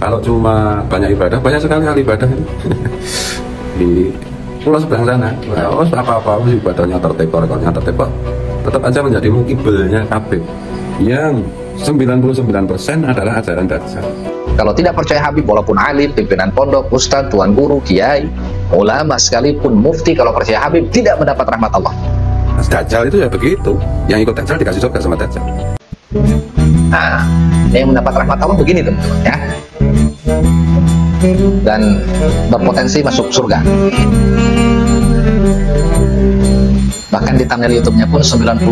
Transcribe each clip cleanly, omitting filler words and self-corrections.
Kalau cuma banyak ibadah, banyak sekali hal ibadah itu. Di pulau seberang sana, oh, apa-apa ibadahnya tertib, rekornya tertib, tetap aja menjadi mukibelnya Habib yang 99% adalah ajaran Dajjal. Kalau tidak percaya Habib, walaupun alim, pimpinan pondok, ustadz, tuan guru, kiai, ulama, sekalipun mufti, kalau percaya Habib tidak mendapat rahmat Allah. Dajjal itu ya begitu, yang ikut Dajjal dikasih surga sama Dajjal. Nah, yang mendapat rahmat Allah begini teman-teman ya, dan berpotensi masuk surga. Bahkan di thumbnail YouTube-nya pun 99%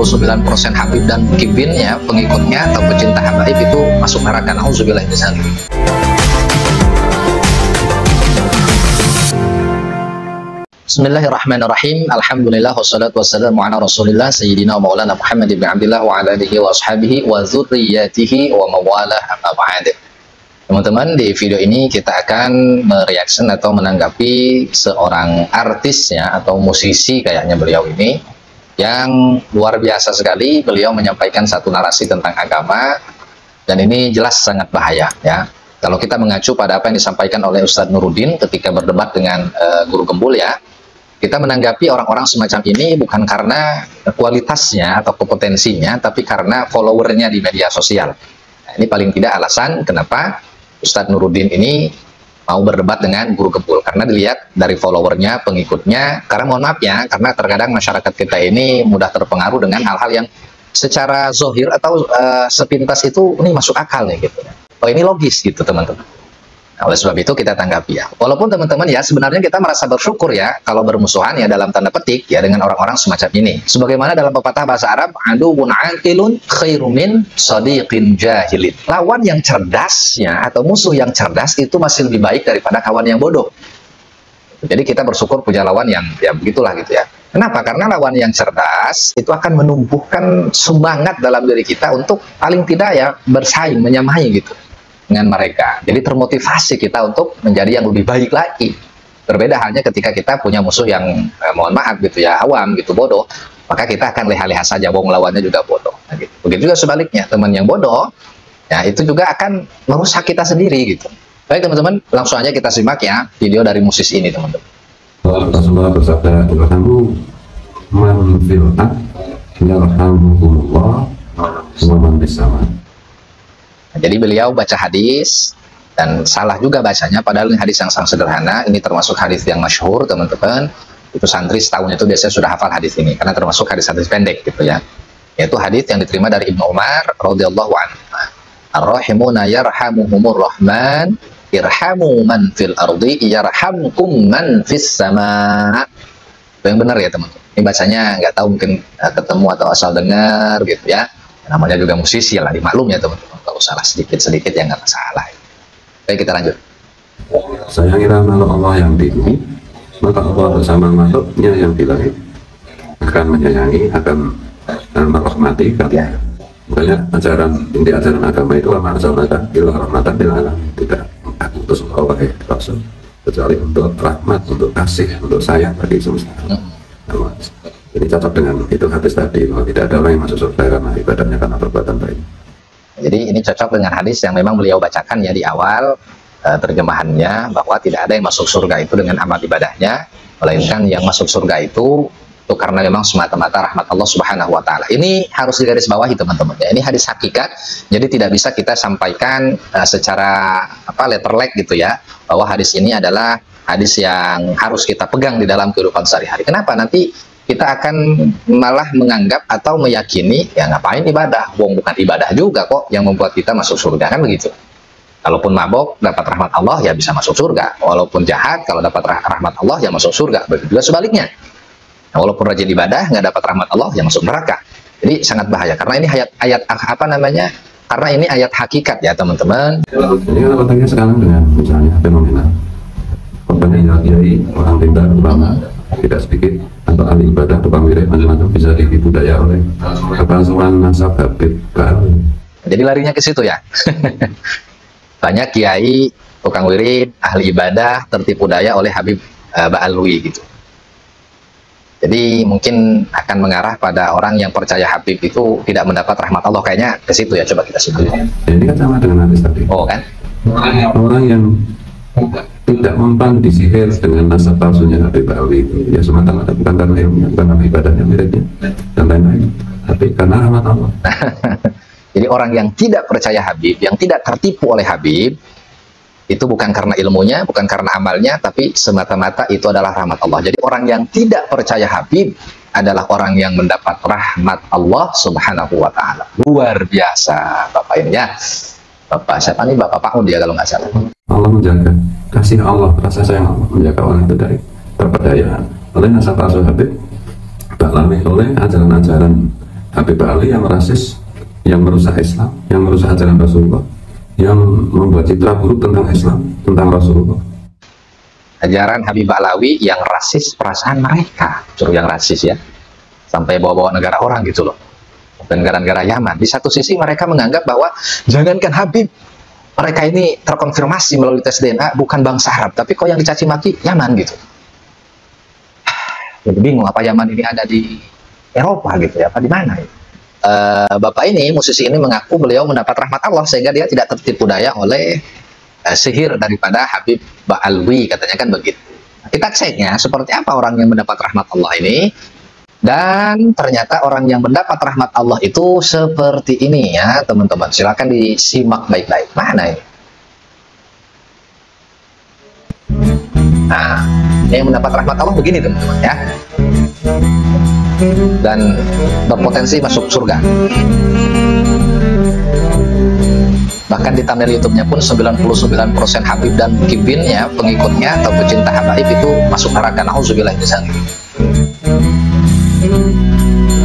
Habib dan Mukibin ya, pengikutnya atau pecinta Habib itu masuk neraka. Nauzubillah min dzalik. Bismillahirrahmanirrahim. Alhamdulillah wassalatu wassalamu ala Rasulillah sayyidina wa maulana Muhammad ibn Abdullah wa ala alihi wa ashabihi wa dzurriyyatihi wa mawalah amma ba'd. Teman-teman, di video ini kita akan mereaction atau menanggapi seorang artis ya, atau musisi kayaknya beliau ini, yang luar biasa sekali. Beliau menyampaikan satu narasi tentang agama, dan ini jelas sangat bahaya ya. Kalau kita mengacu pada apa yang disampaikan oleh Ustadz Nuruddin ketika berdebat dengan Guru Gembul ya, kita menanggapi orang-orang semacam ini bukan karena kualitasnya atau kompetensinya, tapi karena followernya di media sosial. Nah, ini paling tidak alasan kenapa Ustadz Nuruddin ini mau berdebat dengan Guru Gembul, karena dilihat dari followernya, pengikutnya. Karena mohon maaf ya, karena terkadang masyarakat kita ini mudah terpengaruh dengan hal-hal yang secara zohir atau sepintas itu ini masuk akal nih gitu. Oh, ini logis gitu teman-teman. Nah, oleh sebab itu kita tanggapi ya. Walaupun teman-teman ya, sebenarnya kita merasa bersyukur ya kalau bermusuhan ya dalam tanda petik ya dengan orang-orang semacam ini. Sebagaimana dalam pepatah bahasa Arab, aduun aqilun khairum min shadiqin jahilin. Lawan yang cerdas ya, atau musuh yang cerdas itu masih lebih baik daripada kawan yang bodoh. Jadi kita bersyukur punya lawan yang ya begitulah gitu ya. Kenapa? Karena lawan yang cerdas itu akan menumbuhkan semangat dalam diri kita untuk paling tidak ya bersaing, menyamai gitu dengan mereka. Jadi termotivasi kita untuk menjadi yang lebih baik lagi. Berbeda halnya ketika kita punya musuh yang mohon maaf gitu ya, awam gitu, bodoh, maka kita akan leha-leha saja, wong lawannya juga bodoh. Nah, gitu. Begitu juga sebaliknya, teman yang bodoh ya itu juga akan merusak kita sendiri gitu. Baik teman-teman, langsung aja kita simak ya video dari musisi ini teman-teman. Rasulullah bersabda, "Irhamu man fil ard yarhamukumullah wa man fis sama." Jadi beliau baca hadis dan salah juga bacanya, padahal ini hadis yang sangat sederhana. Ini termasuk hadis yang masyhur teman-teman. Itu santri setahun itu biasanya sudah hafal hadis ini karena termasuk hadis-hadis pendek gitu ya. Yaitu hadis yang diterima dari Ibnu Umar radhiyallahu anhu. Ar-rahimuna yarhamuhumur rahman, irhamu man fil ardi yarhamkum man fis sama. Itu yang benar ya teman-teman. Ini bacanya nggak tahu, mungkin ketemu atau asal dengar gitu ya. Namanya juga musisi lah, dimaklum ya teman-teman. Kalau salah sedikit-sedikit ya nggak masalah. Baik, kita lanjut. Sayangilah makhluk Allah yang di bumi, maka Allah bersama makhluknya yang di langit akan menyayangi, akan merahmati kalian. Makanya inti ajaran agama itu wa ma arsalnaka illa rahmatan lil alamin. Tidak aku utus engkau wahai Rasul kecuali untuk rahmat, untuk kasih, untuk sayang bagi semesta. Ini cocok dengan itu hadis tadi, bahwa tidak ada orang yang masuk surga karena ibadahnya, karena perbuatan baik. Jadi ini cocok dengan hadis yang memang beliau bacakan ya di awal terjemahannya, bahwa tidak ada yang masuk surga itu dengan amal ibadahnya, melainkan yang masuk surga itu karena memang semata-mata rahmat Allah Subhanahu wa taala. Ini harus digarisbawahi teman-teman ya. Ini hadis hakikat. Jadi tidak bisa kita sampaikan secara letterlek gitu ya, bahwa hadis ini adalah hadis yang harus kita pegang di dalam kehidupan sehari-hari. Kenapa? Nanti kita akan malah menganggap atau meyakini ya ngapain ibadah, wong bukan ibadah juga kok yang membuat kita masuk surga, kan begitu. Kalaupun mabok dapat rahmat Allah ya bisa masuk surga, walaupun jahat kalau dapat rahmat Allah ya masuk surga. Begitu juga sebaliknya, nah, walaupun rajin ibadah nggak dapat rahmat Allah ya masuk neraka. Jadi sangat bahaya karena ini ayat karena ini ayat hakikat ya teman-teman. Ini kan konteksnya sekarang dengan misalnya fenomena korbannya kiai, orang pintar, ulama tidak sedikit, atau ahli ibadah, tukang wirid, macam-macam bisa dibudaya oleh kepalsuan nasab Habib baru. Jadi larinya ke situ ya. Banyak kiai, tukang wirid, ahli ibadah tertipu daya oleh Habib Ba'alwi gitu. Jadi mungkin akan mengarah pada orang yang percaya Habib itu tidak mendapat rahmat Allah, kayaknya ke situ ya. Coba kita simak. Ini kan sama dengan hadis tadi. Oh kan? Orang yang tidak mempan disihir dengan nasab palsunya Habib Alwi itu ya semata-mata bukan karena ilmunya, bukan karena ibadahnya, miliknya dan lain-lain, tapi karena rahmat Allah. Jadi orang yang tidak percaya Habib, yang tidak tertipu oleh Habib, itu bukan karena ilmunya, bukan karena amalnya, tapi semata-mata itu adalah rahmat Allah. Jadi orang yang tidak percaya Habib adalah orang yang mendapat rahmat Allah Subhanahu wa Ta'ala. Luar biasa Bapak ini ya. Bapak siapa nih? Bapak Pak dia kalau nggak salah. Allah menjaga, kasih Allah, rasa sayang Allah menjaga orang itu dari terpedaya oleh nasab palsu Habib Ba'lawi, oleh ajaran-ajaran Habib Ba'lawi yang rasis, yang merusak Islam, yang merusak ajaran Rasulullah, yang membuat citra buruk tentang Islam, tentang Rasulullah. Ajaran Habib Ba'lawi yang rasis perasaan mereka, justru yang rasis ya, sampai bawa-bawa negara orang gitu loh, dan negara-negara Yaman. Di satu sisi mereka menganggap bahwa jangankan Habib, mereka ini terkonfirmasi melalui tes DNA bukan bangsa Arab, tapi kok yang dicaci maki Yaman gitu. Jadi bingung apa Yaman ini ada di Eropa gitu ya, apa di mana ya? Bapak ini, musisi ini mengaku beliau mendapat rahmat Allah sehingga dia tidak tertipu daya oleh sihir daripada Habib Ba'lawi, katanya kan begitu. Kita ceknya seperti apa orang yang mendapat rahmat Allah ini, dan ternyata orang yang mendapat rahmat Allah itu seperti ini ya teman-teman. Silakan disimak baik-baik. Mana ini? Nah, yang mendapat rahmat Allah begini teman-teman ya, dan berpotensi masuk surga. Bahkan di thumbnail YouTube-nya pun 99% Habib dan Kibinnya, pengikutnya atau pecinta habaib itu masuk neraka. Nauzubillah min dzalik.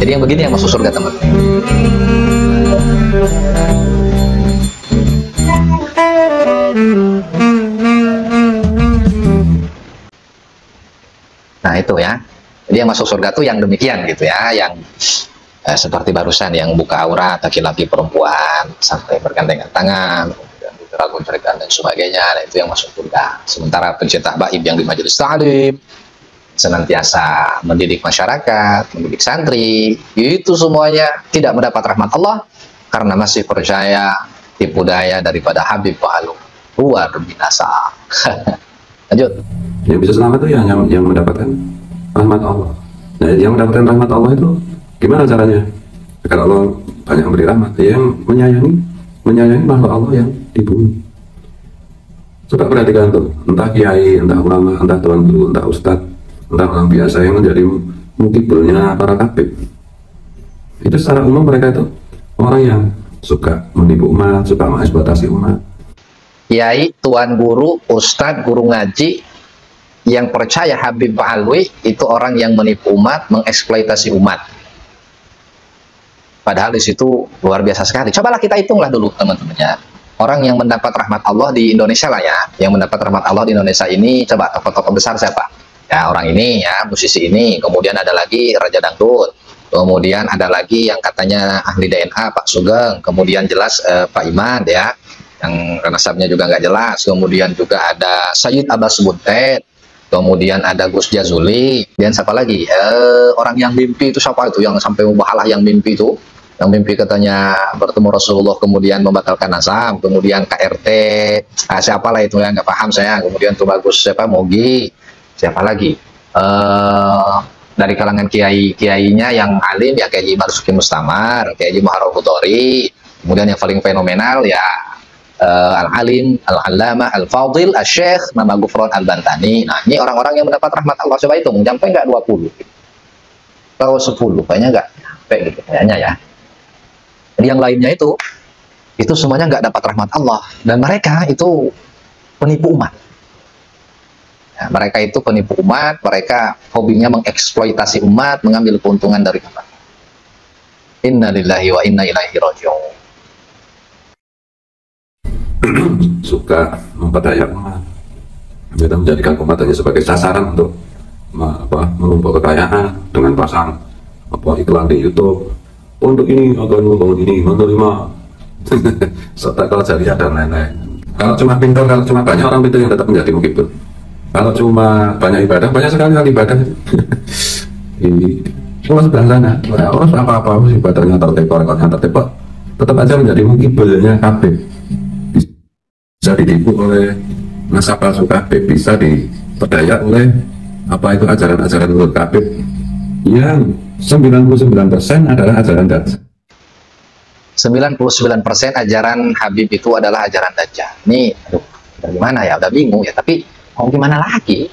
Jadi yang begini yang masuk surga teman. Nah itu ya. Jadi yang masuk surga tuh yang demikian gitu ya, yang seperti barusan yang buka aurat laki-laki perempuan sampai bergandengan tangan, kemudian goncer-goncerkan dan sebagainya. Nah, itu yang masuk surga. Sementara pencinta habaib yang di majelis ta'lim senantiasa mendidik masyarakat, mendidik santri, itu semuanya tidak mendapat rahmat Allah karena masih percaya tipu daya daripada Habib Ba'lawi. Luar binasa. Lanjut. Yang bisa selamat itu yang mendapatkan rahmat Allah. Nah, yang mendapatkan rahmat Allah itu gimana caranya? Agar Allah banyak memberi rahmat, yang menyayangi makhluk Allah yang di bumi. Coba perhatikan tuh, entah kiai, entah ulama, entah tuan guru, entah ustadz, entah orang biasa yang menjadi mukibelnya para tabib. Itu secara umum mereka itu orang yang suka menipu umat, suka mengeksploitasi umat. Kiai, tuan guru, ustadz, guru ngaji yang percaya Habib Ba'lawi itu orang yang menipu umat, mengeksploitasi umat. Padahal di situ luar biasa sekali. Cobalah kita hitunglah dulu teman-teman ya. Orang yang mendapat rahmat Allah di Indonesia lah ya. Yang mendapat rahmat Allah di Indonesia ini, coba tokoh-tokoh besar siapa? Ya orang ini ya, musisi ini. Kemudian ada lagi Raja Dangdut. Kemudian ada lagi yang katanya ahli DNA Pak Sugeng. Kemudian jelas Pak Iman ya, yang nasabnya juga nggak jelas. Kemudian juga ada Sayyid Abbas Butet. Kemudian ada Gus Jazuli. Dan siapa lagi? Orang yang mimpi itu siapa itu? Yang sampai mubahalah yang mimpi itu? Yang mimpi katanya bertemu Rasulullah kemudian membatalkan nasab. Kemudian KRT. Siapalah itu ya, nggak paham saya. Kemudian tuh bagus siapa? Mogi. Siapa lagi? Dari kalangan kiainya yang alim ya Kiai Marzuki Mustamar, Kiai Muharram Butori. Kemudian yang paling fenomenal ya Al-Alim, Al-Allamah, Al-Fadil, Al-Syekh, Mama Gufron Al-Bantani. Nah, ini orang-orang yang mendapat rahmat Allah. Coba hitung, sampai nggak 20? Kalau 10, kayaknya nggak sampai gitu, kayaknya ya. Jadi yang lainnya itu semuanya nggak dapat rahmat Allah. Dan mereka itu penipu umat. Ya, mereka itu penipu umat, mereka hobinya mengeksploitasi umat, mengambil keuntungan dari umat. Inna lillahi wa inna ilaihi raji'un. Suka memperdaya umat, kita menjadikan umat hanya sebagai sasaran untuk menumpuk kekayaan dengan pasang iklan di YouTube. Untuk ini akan membangun ini, menerima sotakal jariah dan lain-lain. Kalau cuma pintar, kalau cuma banyak orang pintar yang tetap menjadi mukibel. Kalau cuma banyak ibadah, banyak sekali ibadah. Ini cuma sebelah sana, orang apa-apa ibadahnya tertib, rekodnya tertib, tetap aja menjadi mukibelnya kabeh. bisa ditipu oleh nasabah Habib, bisa diperdaya oleh apa itu ajaran-ajaran menurut Habib yang 99% adalah ajaran Dajjal. 99% ajaran Habib itu adalah ajaran Dajjal. Ini, aduh, bagaimana ya? Udah bingung ya. Tapi mau gimana lagi?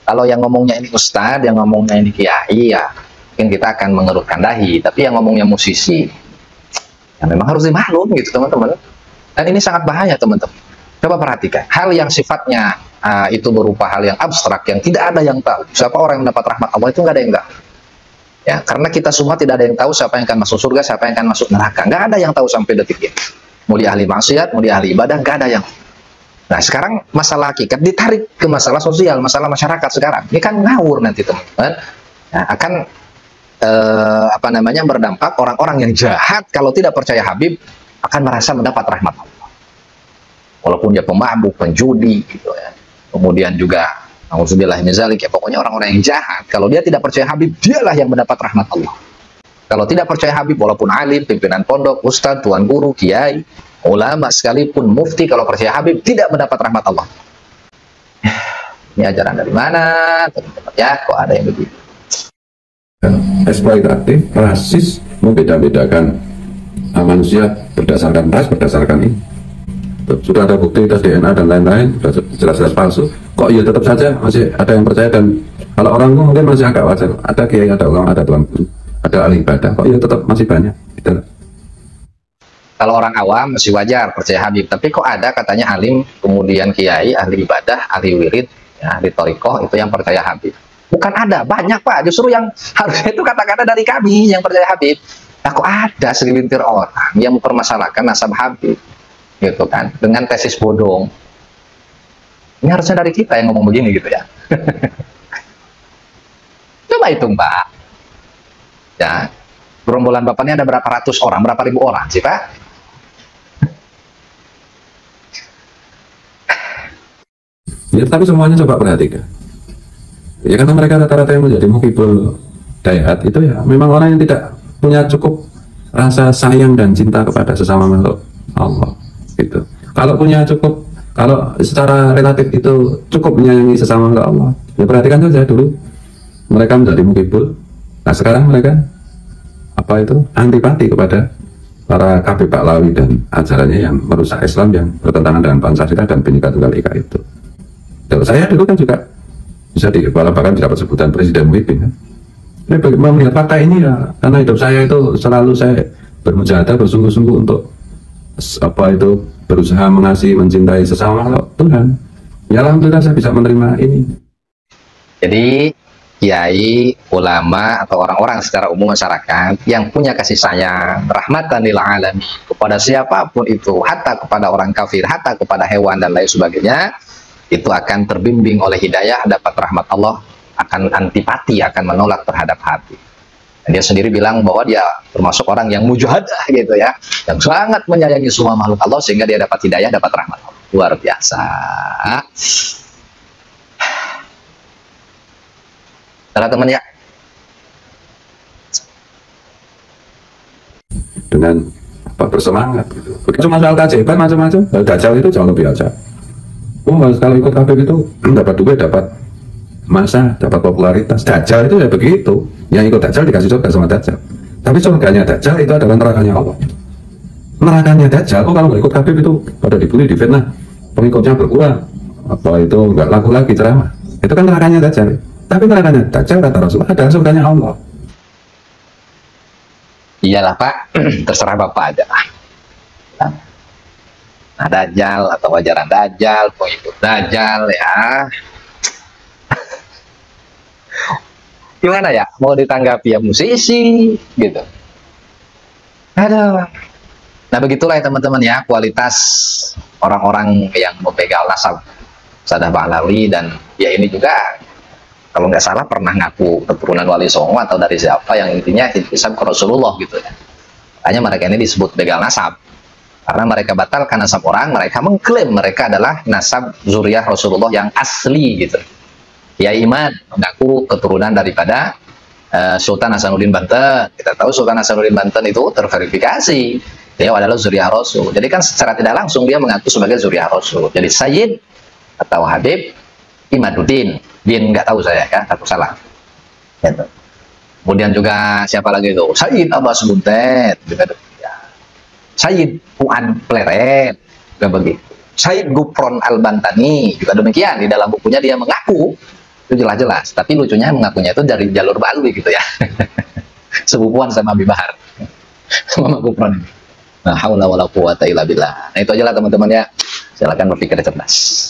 Kalau yang ngomongnya ini ustadz, yang ngomongnya ini kiai, ya mungkin kita akan mengerutkan dahi. Tapi yang ngomongnya musisi, ya memang harus dimaklum gitu teman-teman. Dan ini sangat bahaya teman-teman. Coba perhatikan, hal yang sifatnya itu berupa hal yang abstrak, yang tidak ada yang tahu. Siapa orang yang mendapat rahmat Allah itu nggak ada yang tahu. Ya, karena kita semua tidak ada yang tahu siapa yang akan masuk surga, siapa yang akan masuk neraka. Nggak ada yang tahu sampai detik ini. Mau dia ahli maksiat, mau dia ahli ibadah, nggak ada yang. Nah, sekarang masalah hakikat ditarik ke masalah sosial, masalah masyarakat sekarang. Ini kan ngawur nanti teman-teman. Nah, akan berdampak orang-orang yang jahat kalau tidak percaya Habib akan merasa mendapat rahmat Allah. Walaupun dia pemabuk, penjudi, gitu ya. Kemudian juga, auzubillah min dzalik, ya pokoknya orang-orang yang jahat. Kalau dia tidak percaya Habib, dialah yang mendapat rahmat Allah. Kalau tidak percaya Habib, walaupun alim, pimpinan pondok, ustadz, tuan guru, kiai, ulama sekalipun, mufti, kalau percaya Habib tidak mendapat rahmat Allah. Ini ajaran dari mana? Ya, kok ada yang begitu? Eksploitatif, rasis, membeda-bedakan manusia berdasarkan ras, berdasarkan ini. Sudah ada bukti tes DNA dan lain-lain, sudah jelas-jelas palsu. Kok ya tetap saja masih ada yang percaya, dan kalau orang mungkin masih agak wajar. Ada kiai, ada ulama, ada tuan guru, ada ahli ibadah, kok ya tetap masih banyak. Gitu. Kalau orang awam masih wajar percaya Habib, tapi kok ada katanya alim, kemudian kiai, ahli ibadah, ahli wirid, ya, ahli thariqah itu yang percaya Habib. Bukan ada, banyak Pak. Justru yang harusnya itu kata-kata dari kami yang percaya Habib. Nah, kok ada segelintir orang yang mempermasalahkan nasab Habib, gitu kan, dengan tesis bodong. Ini harusnya dari kita yang ngomong begini gitu ya. Coba hitung Pak. Ya, gerombolan Bapak ini ada berapa ratus orang, berapa ribu orang sih Pak? Ya, tapi semuanya coba perhatikan. Ya, karena mereka rata-rata yang menjadi mukhibul dayat itu ya memang orang yang tidak punya cukup rasa sayang dan cinta kepada sesama makhluk Allah gitu. Kalau punya cukup, kalau secara relatif itu cukup menyayangi sesama makhluk Allah, ya perhatikan saja dulu mereka menjadi mukhibul. Nah, sekarang mereka apa itu antipati kepada para Habib Pahlawi dan ajarannya yang merusak Islam, yang bertentangan dengan Pancasila dan Bhinneka Tunggal Ika itu. Kalau saya dulu kan juga bisa bahkan dapat sebutan Presiden Muhyiddin kan. Ini bagaimana melihat fakta ini ya, karena hidup saya itu selalu saya bermujahadah, bersungguh-sungguh untuk apa itu berusaha mengasihi, mencintai sesama makhluk Tuhan. Ya alhamdulillah saya bisa menerima ini. Jadi kiai, ulama atau orang-orang secara umum masyarakat yang punya kasih sayang, rahmatan lil alamin kepada siapapun itu, hatta kepada orang kafir, hatta kepada hewan dan lain sebagainya, itu akan terbimbing oleh hidayah, dapat rahmat Allah, akan antipati, akan menolak terhadap hati. Dan dia sendiri bilang bahwa dia termasuk orang yang mujahadah gitu ya, yang sangat menyayangi semua makhluk Allah sehingga dia dapat hidayah, dapat rahmat Allah. Luar biasa. Salah teman ya. Dengan apa bersemangat gitu. Begitu masalah keajaiban macam-macam, Dajjal itu jauh lebih ajaib. Kalau ikut Habib itu dapat duit, dapat masa, dapat popularitas. Dajjal itu ya begitu. Yang ikut Dajjal dikasih surga sama Dajjal. Tapi surganya Dajjal itu adalah nerakanya Allah. Nerakanya Dajjal, kalau nggak ikut Habib itu pada dibully, difitnah, pengikutnya berkurang, apa itu nggak laku lagi ceramah. Itu kan nerakanya Dajjal. Tapi nerakanya Dajjal kata Rasulullah adalah surganya Allah. Iyalah Pak, terserah Bapak aja. Nah, Dajjal atau ajaran Dajjal, pengikut Dajjal ya. Gimana ya? Mau ditanggapi ya musisi gitu. Aduh. Nah, begitulah ya teman-teman ya, kualitas orang-orang yang memegang nasab Sadah Pahlawi, dan ya ini juga kalau nggak salah pernah ngaku keturunan Wali Songo atau dari siapa, yang intinya hisab ke Rasulullah gitu ya. Makanya mereka ini disebut begal nasab. Karena mereka batalkan nasab orang, mereka mengklaim mereka adalah nasab zuriyah Rasulullah yang asli gitu. Ya Iman mengaku keturunan daripada Sultan Hasanuddin Banten. Kita tahu Sultan Hasanuddin Banten itu terverifikasi Beliau adalah zuriyah Rasul. Jadi kan secara tidak langsung dia mengaku sebagai zuriyah Rasul. Jadi Sayyid atau Habib Imaduddin bin, nggak tahu saya ya, takut salah. Gitu. Kemudian juga siapa lagi itu? Sayyid Abbas Buntet juga demikian. Sayyid Fuad Pleret juga begitu. Sayyid Gufron Al-Bantani juga demikian. Di dalam bukunya dia mengaku itu jelas-jelas. Tapi lucunya mengakunya itu dari jalur Balwi gitu ya. Sepupuan sama Abi Bahar. Sama Gufron ini. Nah, haula wala quwata illa billah. Nah, itu aja lah teman-teman ya. Silakan berpikir cerdas.